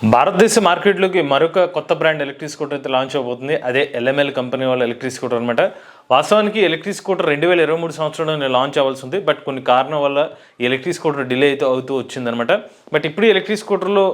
భారతదేశ మార్కెట్లోకి మరొక కొత్త బ్రాండ్ ఎలక్ట్రిక్ స్కూటర్ అయితే లాంచ్ అవబోతుంది. అదే ఎల్ఎంఎల్ కంపెనీ వాళ్ళ ఎలక్ట్రిక్ స్కూటర్ అనమాట. వాస్తవానికి ఎలక్ట్రిక్ స్కూటర్ 2023 సంవత్సరంలో లాంచ్ అవ్వాల్సి ఉంది. బట్ కొన్ని కారణం వల్ల ఈ ఎలక్ట్రిక్ స్కూటర్ డిలే అయితే అవుతూ వచ్చిందనమాట. బట్ ఇప్పుడు ఎలక్ట్రిక్ స్కూటర్లో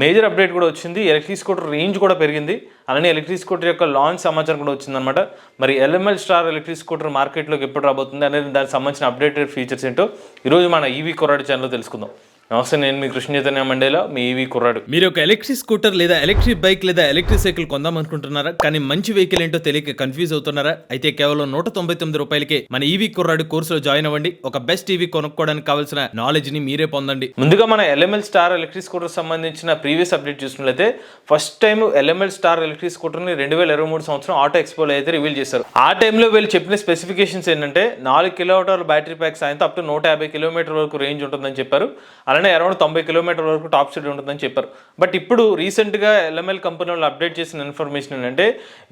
మేజర్ అప్డేట్ కూడా వచ్చింది. ఎలక్ట్రిక్ స్కూటర్ రేంజ్ కూడా పెరిగింది. అలానే ఎలక్ట్రిక్ స్కూటర్ యొక్క లాంచ్ సమాచారం కూడా వచ్చిందనమాట. మరి ఎల్ఎంఎల్ స్టార్ ఎలక్ట్రిక్ స్కూటర్ మార్కెట్లోకి ఎప్పుడు రాబోతుంది అనేది దానికి సంబంధించిన అప్డేటెడ్ ఫీచర్స్ ఏంటో ఈరోజు మన ఈవీ కుర్రాడు ఛానల్లో తెలుసుకుందాం. నమస్తే, నేను మీ కృష్ణ చైతన్య మండేలా, మీ ఈవీ కుర్రాడు. మీరు ఒక ఎలక్ట్రిక్ స్కూటర్ లేదా ఎలక్ట్రిక్ బైక్ లేదా ఎలక్ట్రిక్ సైకిల్ కొందాం అనుకుంటున్నారా? కానీ మంచి వెహికల్ ఏంటో తెలియక కన్ఫ్యూజ్ అవుతున్నారా? అయితే కేవలం 199 రూపాయలకే మన ఈవీ కుర్రాడు కోర్సులో జాయిన్ అవ్వండి. ఒక బెస్ట్ ఈవీ కొనుక్కోవడానికి కావాల్సిన నాలెడ్జ్ ని మీరే పొందండి. ముందుగా మన ఎల్ఎంఎల్ స్టార్ ఎలక్ట్రిక్ స్కూటర్ సంబంధించిన ప్రీవియస్ అప్డేట్ చూసినట్లయితే first time LML star electric scooter ని 2023 సంవత్సరం ఆటో ఎక్స్పోలో అయితే రివీల్ చేశారు. ఆ టైంలో వీళ్ళు చెప్పిన స్పెసిఫికేషన్స్ ఏంటంటే 4 కిలోమీటర్ల బ్యాటరీ ప్యాక్ సాయంతో అప్ టు 150 కిలోమీటర్ వరకు రేంజ్ ఉంటుందని చెప్పారు. అలానే అరౌండ్ 90 కిలోమీటర్ వరకు టాప్ స్పీడ్ ఉంటుందని చెప్పారు. బట్ ఇప్పుడు రీసెంట్గా ఎల్ఎంఎల్ కంపెనీ వాళ్ళు అప్డేట్ చేసిన ఇన్ఫర్మేషన్ ఏంటంటే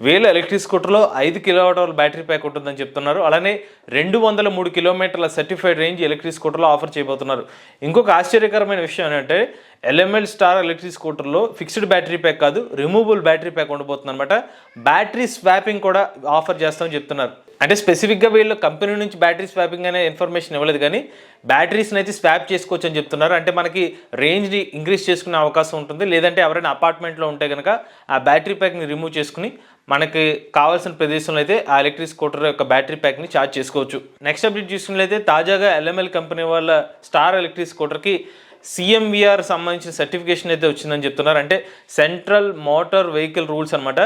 వీళ్ళ ఎలక్ట్రిక్ స్కూటర్లో 5 కిలోమీటర్ల బ్యాటరీ ప్యాక్ ఉంటుందని చెప్తున్నారు. అలానే 203 కిలోమీటర్ల సర్టిఫైడ్ రేంజ్ ఎలక్ట్రిక్ స్కూటర్లో ఆఫర్ చేయబోతున్నారు. ఇంకొక ఆశ్చర్యకరమైన విషయం ఏంటంటే ఎల్ఎంఎల్ స్టార్ ఎలక్ట్రిక్ స్కూటర్లో ఫిక్స్డ్ బ్యాటరీ ప్యాక్ కాదు, రిమూవబుల్ బ్యాటరీ ప్యాక్ ఉండబోతుంది అనమాట. బ్యాటరీ స్వాపింగ్ కూడా ఆఫర్ చేస్తామని చెప్తున్నారు. అంటే స్పెసిఫిక్గా వీళ్ళు కంపెనీ నుంచి బ్యాటరీ స్వాపింగ్ అనే ఇన్ఫర్మేషన్ ఇవ్వలేదు, కానీ బ్యాటరీస్ని అయితే స్వాప్ చేసుకోవచ్చు అని చెప్తున్నారు. అంటే మనకి రేంజ్ని ఇంక్రీజ్ చేసుకునే అవకాశం ఉంటుంది. లేదంటే ఎవరైనా అపార్ట్మెంట్లో ఉంటే కనుక ఆ బ్యాటరీ ప్యాక్ని రిమూవ్ చేసుకుని మనకి కావాల్సిన ప్రదేశంలో అయితే ఆ ఎలక్ట్రిక్ స్కూటర్ యొక్క బ్యాటరీ ప్యాక్ని ఛార్జ్ చేసుకోవచ్చు. నెక్స్ట్ అప్డేట్ చూసుకున్నట్లయితే తాజాగా ఎల్ఎంఎల్ కంపెనీ వాళ్ళ స్టార్ ఎలక్ట్రిక్ స్కూటర్కి సిఎంవిఆర్ సంబంధించిన సర్టిఫికేషన్ అయితే వచ్చిందని చెప్తున్నారు. అంటే సెంట్రల్ మోటార్ వెహికల్ రూల్స్ అనమాట.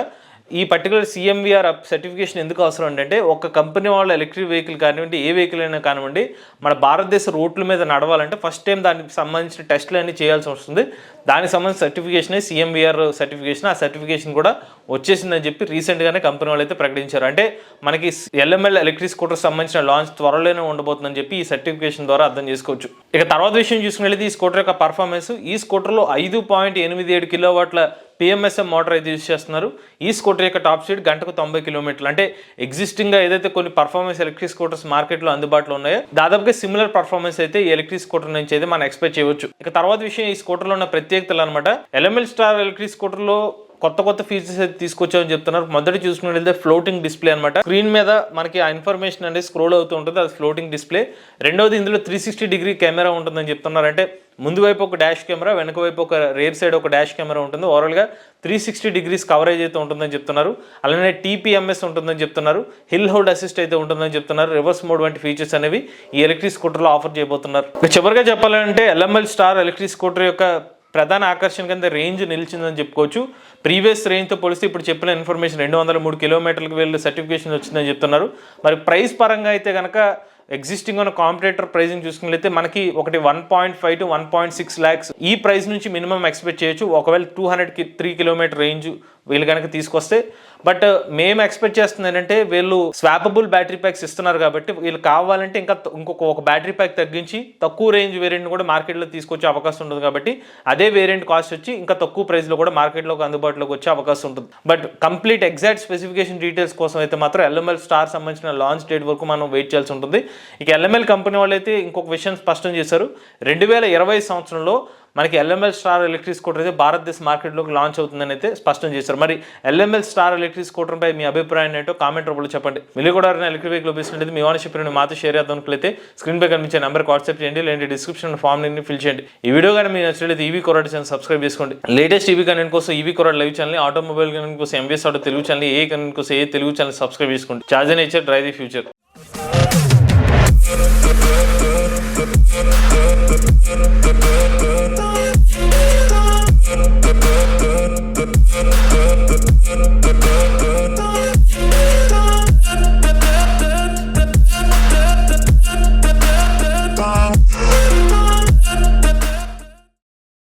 ఈ పర్టికులర్ సిఎంవిఆర్ సర్టిఫికేషన్ ఎందుకు అవసరం అంటే ఒక కంపెనీ వాళ్ళ ఎలక్ట్రిక్ వెహికల్ కానివ్వండి, ఏ వెహికల్ అయినా కానివ్వండి, మన భారతదేశ రోడ్ల మీద నడవాలంటే ఫస్ట్ టైం దానికి సంబంధించిన టెస్టులు అన్నీ చేయాల్సి వస్తుంది. దానికి సంబంధించిన సర్టిఫికేషన్ సిఎంవిఆర్ సర్టిఫికేషన్. ఆ సర్టిఫికేషన్ కూడా వచ్చేసిందని చెప్పి రీసెంట్గానే కంపెనీ వాళ్ళు అయితే ప్రకటించారు. అంటే మనకి ఎల్ఎంఎల్ ఎలక్ట్రిక్ స్కూటర్ సంబంధించిన లాంచ్ త్వరలోనే ఉండబోతుందని చెప్పి ఈ సర్టిఫికేషన్ ద్వారా అర్థం చేసుకోవచ్చు. ఇక తర్వాత విషయం చూసుకున్నట్లయితే ఈ స్కూటర్ యొక్క పర్ఫార్మెన్స్. ఈ స్కూటర్లో 5.87 కిలోవాట్ల పిఎంఎస్ఎం మోటార్ అయితే యూజ్ చేస్తున్నారు. ఈ స్కూటర్ యొక్క టాప్ స్పీడ్ గంటకు 90 కిలోమీటర్లు. అంటే ఎగ్జిస్టింగ్గా ఏదైతే కొన్ని పర్ఫార్మెన్స్ ఎలక్ట్రిక్ స్కూటర్స్ మార్కెట్లో అందుబాటులో ఉన్నాయో దాదాపుగా సిమిలర్ పర్ఫార్మెన్స్ అయితే ఈ ఎలక్ట్రిక్ స్కూటర్ నుంచి అయితే మనం ఎక్స్పెక్ట్ చేయవచ్చు. ఇక తర్వాత విషయం ఈ స్కూటర్లో ఉన్న ప్రత్యేకతలు అనమాట. ఎల్ఎంఎల్ స్టార్ ఎలక్ట్రిక్ స్కూటర్లో కొత్త ఫీచర్స్ అయితే తీసుకొచ్చామని చెప్తున్నారు. మొదటి చూసుకున్నట్లయితే ఫ్లోటింగ్ డిస్ప్లే అనమాట. స్క్రీన్ మీద మనకి ఆ ఇన్ఫర్మేషన్ అనేది స్క్రోల్ అవుతూ ఉంటుంది, అది ఫ్లోటింగ్ డిస్ప్లే. రెండవది ఇందులో 360 డిగ్రీ కెమెరా ఉంటుందని చెప్తున్నారు. అంటే ముందు వైపు ఒక డాష్ కెమెరా, వెనక వైపు ఒక రేర్ సైడ్ ఒక డాష్ కెమెరా ఉంటుంది. ఓవరాల్గా 360 డిగ్రీస్ కవరేజ్ అయితే ఉంటుందని చెప్తున్నారు. అలానే టీపీఎంఎస్ ఉంటుందని చెప్తున్నారు. హిల్ హోల్డ్ అసిస్ట్ అయితే ఉంటుందని చెప్తున్నారు. రివర్స్ మోడ్ వంటి ఫీచర్స్ అనేవి ఈ ఎలక్ట్రిక్ స్కూటర్లో ఆఫర్ చేయబోతున్నారు. చివరిగా చెప్పాలంటే ఎల్ఎంఎల్ స్టార్ ఎలక్ట్రిక్ స్కూటర్ యొక్క ప్రధాన ఆకర్షణ కింద రేంజ్ నిలిచిందని చెప్పుకోవచ్చు. ప్రీవియస్ రేంజ్తో పోలిస్తే ఇప్పుడు చెప్పిన ఇన్ఫర్మేషన్ 203 కిలోమీటర్లకు వెళ్ళి సర్టిఫికేషన్ వచ్చిందని చెప్తున్నారు. మరి ప్రైస్ పరంగా అయితే కనుక ఎగ్జిస్టింగ్ ఉన్న కాంపిటేటర్ ప్రైజింగ్ చూసుకున్నట్లయితే మనకి ఒకటి 1.5 to 1.6 lakhs ఈ ప్రైస్ నుంచి మినిమం ఎక్స్పెక్ట్ చేయొచ్చు ఒకవేళ 203 కిలోమీటర్ రేంజ్ వీళ్ళు కనుక తీసుకొస్తే. బట్ మేము ఎక్స్పెక్ట్ చేస్తుంది ఏంటంటే వీళ్ళు స్వాపబుల్ బ్యాటరీ ప్యాక్స్ ఇస్తున్నారు కాబట్టి వీళ్ళు కావాలంటే ఇంకొక బ్యాటరీ ప్యాక్ తగ్గించి తక్కువ రేంజ్ వేరియంట్ కూడా మార్కెట్లో తీసుకొచ్చే అవకాశం ఉంటుంది. కాబట్టి అదే వేరియంట్ కాస్ట్ వచ్చి ఇంకా తక్కువ ప్రైస్లో కూడా మార్కెట్లోకి అందుబాటులోకి వచ్చే అవకాశం ఉంటుంది. But complete exact specification details కోసం అయితే మాత్రం ఎల్ఎంఎల్ స్టార్ సంబంధించిన లాంచ్ డేట్ వరకు మనం వెయిట్ చేయాల్సి ఉంటుంది. ఇక ఎల్ఎంఎల్ కంపెనీ వాళ్ళు అయితే ఇంకొక విషయం స్పష్టం చేశారు. 2020 సంవత్సరంలో మనకి ఎల్ఎంఎల్ స్టార్ ఎలక్ట్రిక్ స్కూటర్ అయితే భారతదేశ మార్కెట్లోకి లాంచ్ అవుతుందని అయితే స్పష్టం చేశారు. మరి ఎల్ఎంఎల్ స్టార్ ఎలక్ట్రిక్ స్కూటర్పై మీ అభిప్రాయం ఏంటో కామెంట్ రూపంలో చెప్పండి. మీరు కూడా ఎలక్ట్రిక్ వెహికల్ ఉపయోగిస్తున్నట్లయితే మీ ఓనర్షిప్ మాతో షేర్ చేద్దాం అనుకుంటే స్క్రీన్ పై కనిపించే నెంబర్కి వాట్సాప్ చేయండి, లేదంటే డిస్క్రిప్షన్ ఫామ్ ని ఫిల్ చేయండి. ఈ వీడియో కానీ మీరు నచ్చినట్లయితే ఈవీ కుర్రాడు ఛానల్ సబ్స్క్రైబ్ చేసుకోండి. లేటెస్ట్ ఈవీ కంటెంట్ కోసం ఈవీ కుర్రాడు లైవ్ ఛానల్, ఆటోమొబైల్ కంటెంట్ కోసం ఎంవీఎస్ ఆటో తెలుగు ఛానల్, ఏ కంటెంట్ కోసం ఏ తెలుగు ఛానల్ సబ్స్క్రైబ్ చేసుకోండి. Charge and nature, drive the future.